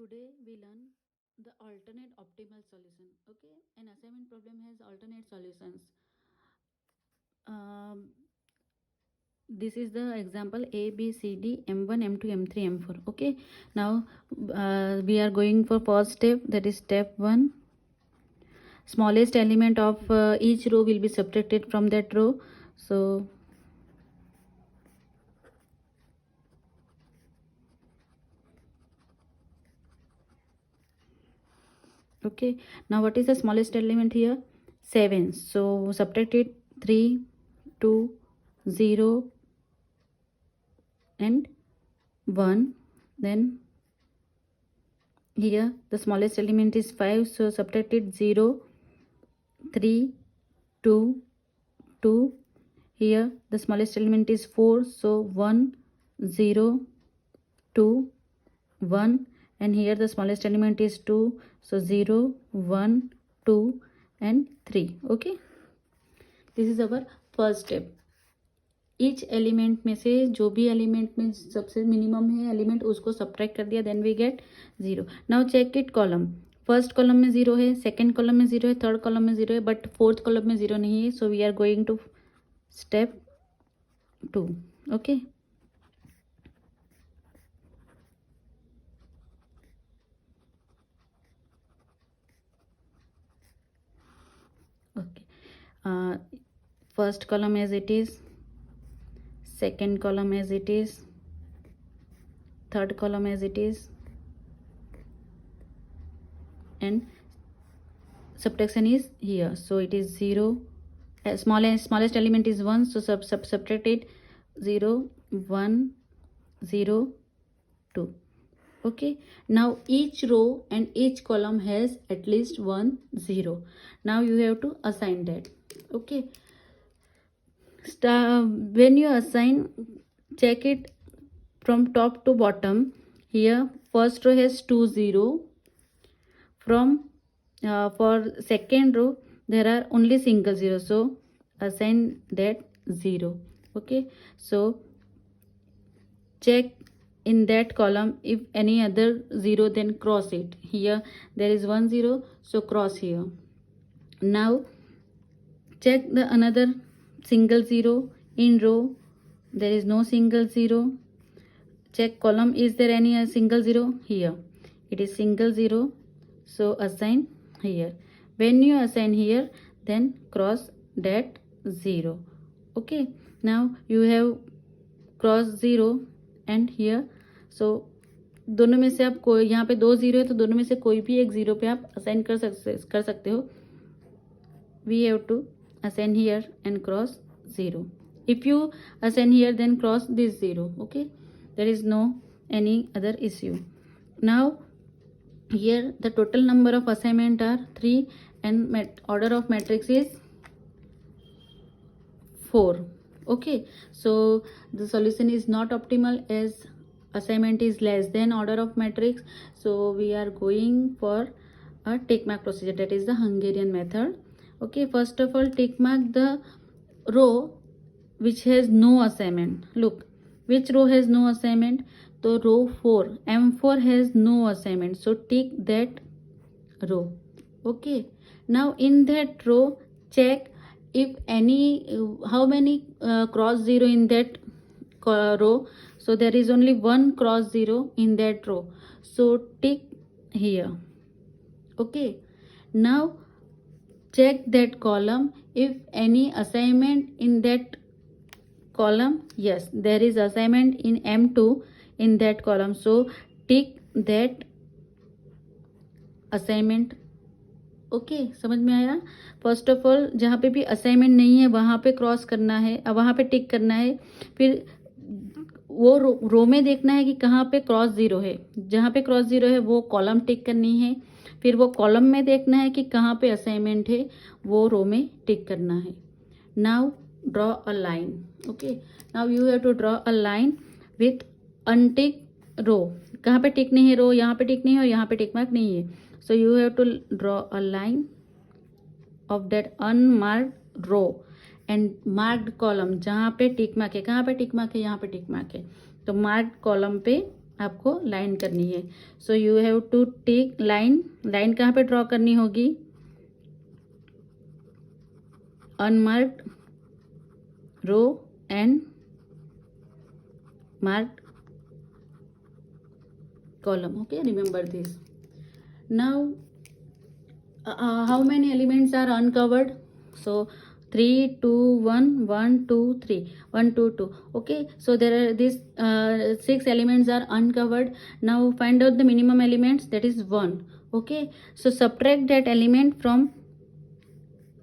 Today we learn the alternate optimal solution. Okay, an assignment problem has alternate solutions. Um, this is the example A, B, C, D, M1, M2, M3, M4. Okay, now we are going for first step, that is step 1. Smallest element of each row will be subtracted from that row. So okay, now what is the smallest element here? 7. So subtract it. 3, 2, 0 and 1. Then here the smallest element is 5, so subtract it. 0, 3, 2, 2. Here the smallest element is 4, so 1, 0, 2, 1. And here the smallest element is 2, so 0, 1, 2 and 3. Okay, this is our first step. Each element में से जो भी element में सबसे minimum है element उसको subtract कर दिया, then we get 0. Now check it column. First column में 0 है, सेकंड कॉलम में 0 है, थर्ड कॉलम में 0 है, बट फोर्थ कॉलम में 0 नहीं है. So we are going to step 2. Okay, okay. First column as it is, second column as it is, third column as it is, and subtraction is here, so it is 0. Smallest element is 1, so subtract it. 0, 1, 0, 2. Okay, now each row and each column has at least 1 0. Now you have to assign that. Okay, when you assign, check it from top to bottom. Here first row has 2 0. From for second row there are only single 0, so assign that 0. Okay, so check in that column if any other 0, then cross it. Here there is 1 0, so cross here. Now check the another single 0 in row. There is no single 0. Check column, is there any single 0? Here it is single 0, so assign here. When you assign here, then cross that 0. Okay, now you have cross 0 and here. so दोनों में से आप कोई, यहाँ पे 2 0 है तो दोनों में से कोई भी एक 0 पे आप असाइन कर सकते हो. We have to assign here and cross 0. If you assign here, then cross this 0. Okay, there is no any other issue. Now here the total number of assignment are 3 and order of matrix is 4. Okay, so the solution is not optimal as assignment is less than order of matrix. So we are going for a tick mark procedure, that is the Hungarian method. Okay, first of all tick mark the row which has no assignment. Look, which row has no assignment? So row 4, M4 has no assignment, so tick that row. Okay, now in that row check if any how many cross 0 in that row. So there is only one cross 0 in that row, so tick here. Okay, now check that column if any assignment in that column. Yes, there is assignment in M2 in that column, so tick that assignment. Okay, समझ में आया. First of all जहाँ पे भी assignment नहीं है वहाँ पे क्रॉस करना है, अब वहाँ पे टिक करना है. फिर वो रो में देखना है कि कहाँ पे क्रॉस 0 है. जहाँ पे क्रॉस 0 है वो कॉलम टिक करनी है. फिर वो कॉलम में देखना है कि कहाँ पे असाइनमेंट है, वो रो में टिक करना है. Now draw a line. Okay, now you have to draw a line with untick row. कहाँ पे टिक नहीं है रो, यहाँ पे टिक नहीं है और यहाँ पे टिक मार्क नहीं है. So you have to draw a line of that unmarked row and marked column. जहाँ पे टिक मार्क है, कहाँ पे टिक मार्क है, यहाँ पे टिक मार्क है, तो मार्क्ड कॉलम पे आपको लाइन करनी है. So you have to take line. Line कहाँ पे ड्रॉ करनी होगी? Unmarked row and marked column. Okay, remember this. Now how many elements are uncovered? So 3 2 1 1 2 3 1 2 2. Okay, so there are these 6 elements are uncovered. Now find out the minimum elements, that is 1. Okay, so subtract that element from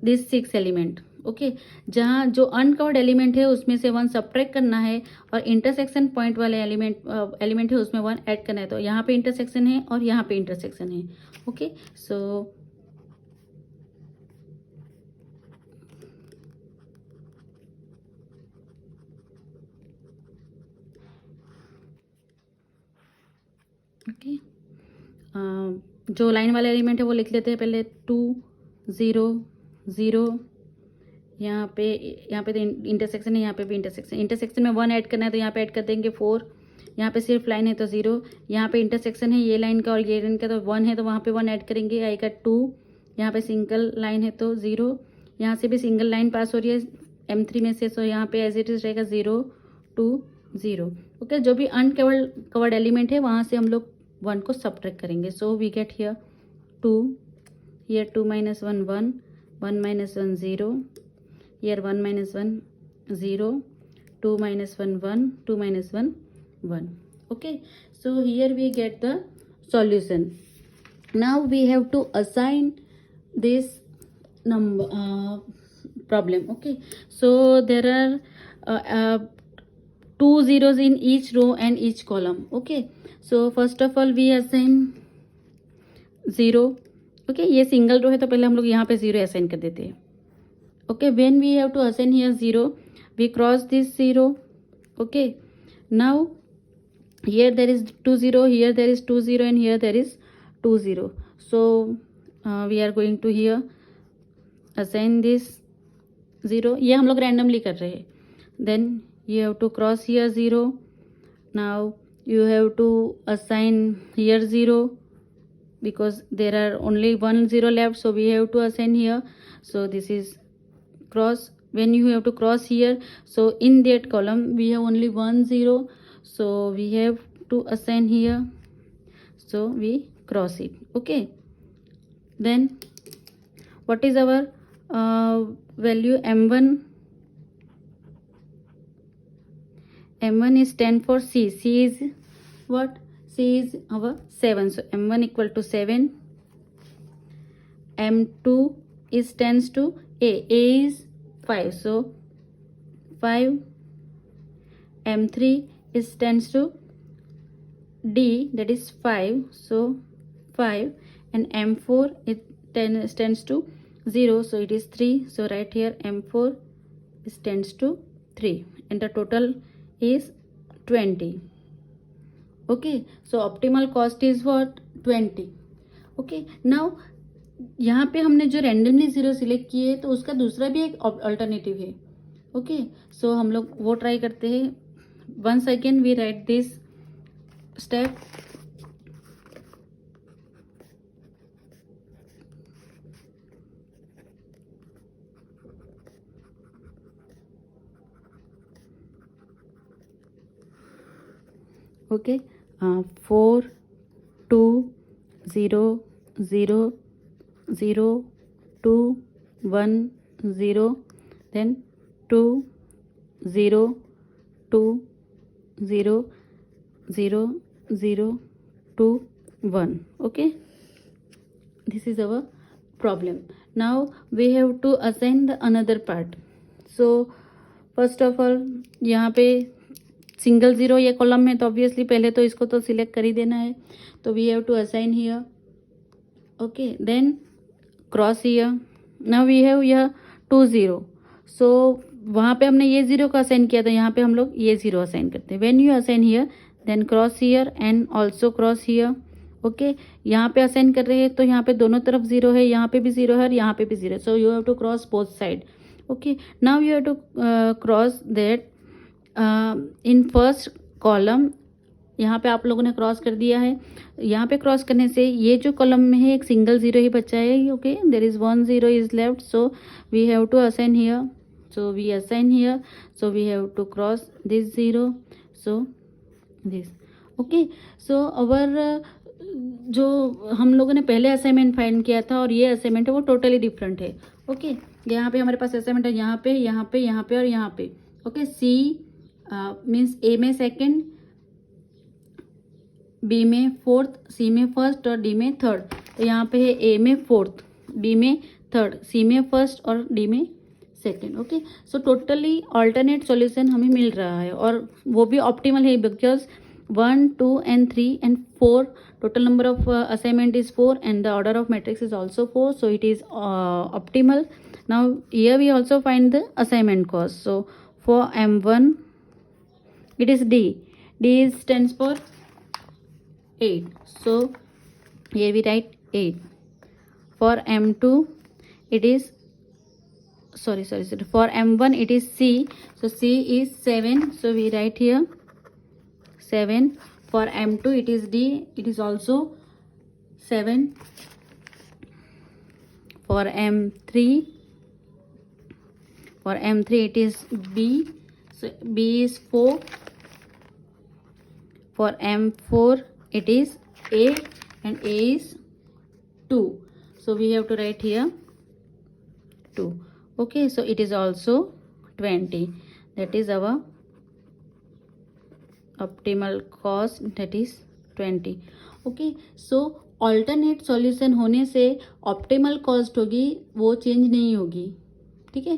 these 6 element. Okay, जहाँ जो uncovered element है उसमें से 1 subtract करना है और intersection point वाले element है उसमें 1 ऐड करना है. तो यहाँ पे इंटरसेक्शन है और यहाँ पे इंटरसेक्शन है. ओके, सो ओके, जो लाइन वाले एलिमेंट है वो लिख लेते हैं पहले. 2 0 0. यहाँ पे तो इंटरसेक्शन है, यहाँ पे भी इंटरसेक्शन में 1 ऐड करना है तो यहाँ पे ऐड कर देंगे 4. यहाँ पे सिर्फ लाइन है तो 0. यहाँ पे इंटरसेक्शन है ये लाइन का और ये लाइन का तो 1 है तो वहाँ पे 1 ऐड करेंगे, आएगा 2. यहाँ पे सिंगल लाइन है तो 0. यहाँ से भी सिंगल लाइन पास हो रही है M3 में से, सो यहाँ पे एज इट इज रहेगा 0 2 0. ओके, जो भी अनकवर्ड एलिमेंट है वहाँ से हम लोग 1 को सब्ट्रैक्ट करेंगे. So we get here 2, here 2 minus 1 1, 1 minus 1 0. Here 1 minus 1 0, 2 minus 1 1, 2 minus 1 1. Okay, so here we get the solution. Now we have to assign this number problem. Okay, so there are 2 zeros in each row and each column. Okay, so first of all we assign 0. Okay, ये single row है तो पहले हम लोग यहाँ पे 0 assign कर देते हैं. Okay, when we have to assign here 0, we cross this 0. Okay, now here there is 2 0, here there is 2 0 and here there is 2 0. So we are going to here assign this 0. ये हम लोग randomly कर रहे हैं. Then you have to cross here 0. Now you have to assign here 0 because there are only 1 0 left, so we have to assign here. So this is cross. When you have to cross here, so in that column we have only 1 0, so we have to assign here, so we cross it. Okay, then what is our value? M1 is stand for C. C is what? C is our 7, so M1 equal to 7. M2 is stands to A. A is 5, so 5. M3 is stands to D, that is 5, so 5. And M4 it stands to 0, so it is 3. So right here M4 stands to 3, and the total is 20. Okay, so optimal cost is what? 20. Okay, now यहाँ पे हमने जो randomly 0 select किए तो उसका दूसरा भी एक अल्टरनेटिव है. ओके, सो हम लोग वो ट्राई करते हैं. Once again we write this step. Okay, 4 2 0 0 0 2 1 0, then 2 0 2 0 0 0 2 1. Okay, this is our problem. Now we have to assign the another part. So first of all यहाँ पे सिंगल 0 ये कॉलम है तो ऑब्वियसली पहले तो इसको तो सिलेक्ट कर ही देना है. तो we have to assign here. Okay, then cross here. Now we have यह 2 0, सो वहाँ पे हमने ये 0 को असाइन किया तो यहाँ पे हम लोग ये 0 असाइन करते हैं. When you assign here then cross here and also cross here. Okay, यहाँ पे असाइन कर रहे हैं तो यहाँ पे दोनों तरफ 0 है, यहाँ पे भी 0 है और यहाँ पे भी 0 है. So you have to cross both side. Okay, now you have to cross that in first column यहाँ पे आप लोगों ने क्रॉस कर दिया है। यहाँ पे क्रॉस करने से ये जो कॉलम में है एक सिंगल जीरो ही बचा है, okay, there is 1 0 is left, so we have to assign here, so we assign here, so we have to cross this zero, so this, okay. So our जो हम लोगों ने पहले असाइनमेंट फाइंड किया था और ये असाइनमेंट है वो टोटली डिफरेंट है, ओके। यहाँ पे हमारे पास असाइनमेंट है यहाँ पे, यहाँ पे, यहाँ पे और यहाँ पे, ओके। सी मीन्स ए में सेकंड, बी में फोर्थ, सी में फर्स्ट और डी में थर्ड। तो यहाँ पे है ए में फोर्थ, बी में थर्ड, सी में फर्स्ट और डी में second, okay. So totally alternate solution हमें मिल रहा है और वो भी ऑप्टिमल है, because 1 2 and 3 and 4 total number of assignment is 4 and the order of matrix is also 4, so it is optimal. Now here we also find the assignment cost. So for M1 it is D, stands for 8, so here we write 8. For M2 it is sorry for M1 it is C, so C is 7, so we write here 7. For M2 it is D, it is also 7. For M3 it is B, so B is 4. For M4 it is A and A is 2, so we have to write here 2, okay. So it is also 20, that is our optimal cost, that is 20, okay. So alternate solution होने से optimal cost होगी वो change नहीं होगी, ठीक है।